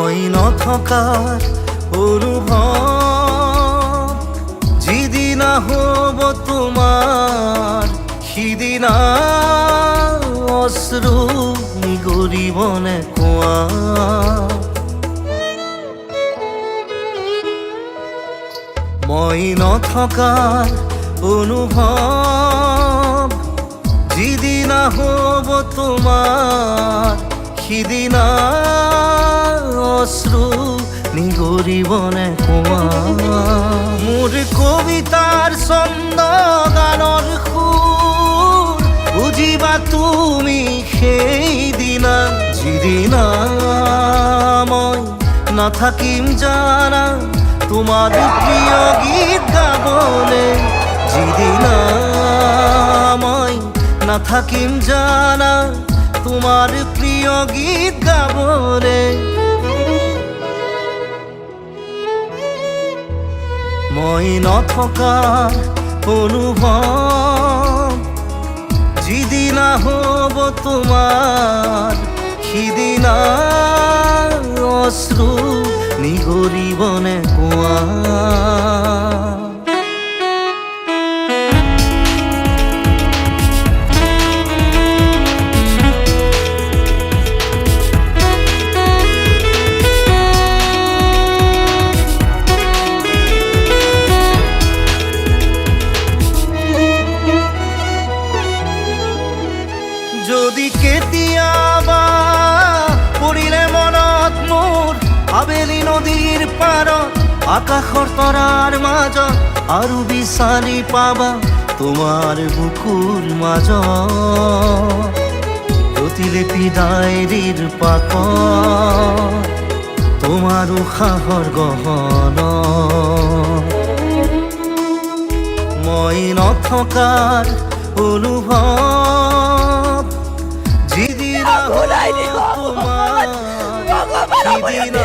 মই নথকাৰ অনুভৱ যিদিনা হ'ব তোমাৰ সিদিনা অশ্ৰু নিগৰিবনে কোৱা মই নথকাৰ অনুভৱ যিদিনা হ'ব তোমাৰ সিদিনা অশ্ৰু নিগৰিবনে কোৱা মোৰ কবিতাৰ ছন্দ গানৰ সুৰ বুজিবা তুমি সেইদিনা যিদিনা মই নাথাকিম জানা তোমাৰ প্ৰিয় গীত গাবলে যিদিনা মই নাথাকিম জানা তোমাৰ প্ৰিয় গীত গাবলে মই নথকাৰ অনুভৱ যিদিনা হ'ব তোমাৰ সিদিনা অশ্ৰু নিগৰিবনে কোৱা যদি কেতিয়াবা পৰিলে মনত মোৰ আবেলি নদীৰ পাৰত আকাশৰ তৰাৰ মাজত আৰু বিচাৰি পাবা তোমাৰ বুকুৰ মাজত প্ৰতিলিপি ডায়েৰীৰ পাকত তোমাৰ উশাহৰ গহন মই নথকাৰ অনুভৱ যিদিনা তোমাৰ সিদিনা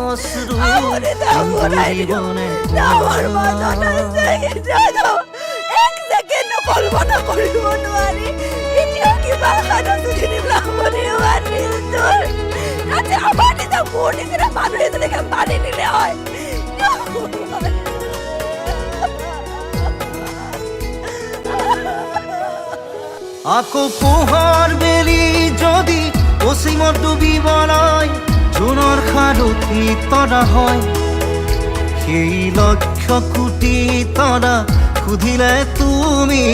অশ্ৰু নিগৰিবনে এক সেকেন্ড কল্পনা কৰিব নোৱাৰি এতিয়া কিবা খানা তুলি নিবলাম আমাৰ নিচিনা মোৰ নিচিনা মানুহ এজনীকে মানি নিলে হয় আকৌ পোহৰ বেলি যদি অসীমত ডুবিবলৈ জোনৰ খাৰুতি তৰা হয় সেই লক্ষ কোটি তৰা সুধিলে তুমি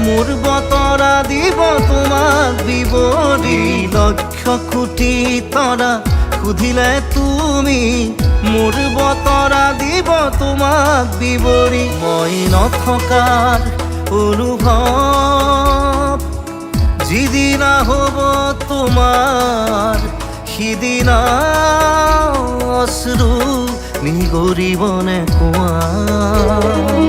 মোৰ বতৰা দিব তোমাক বিৱৰি লক্ষ কোটি তৰা সুধিলে তুমি মোৰ বতৰা দিব তোমাক বিৱৰি মই নথকাৰ অনুভৱ যিদিনা হ'ব তোমাৰ সিদিনা অশ্ৰু নিগৰিবনে কোৱা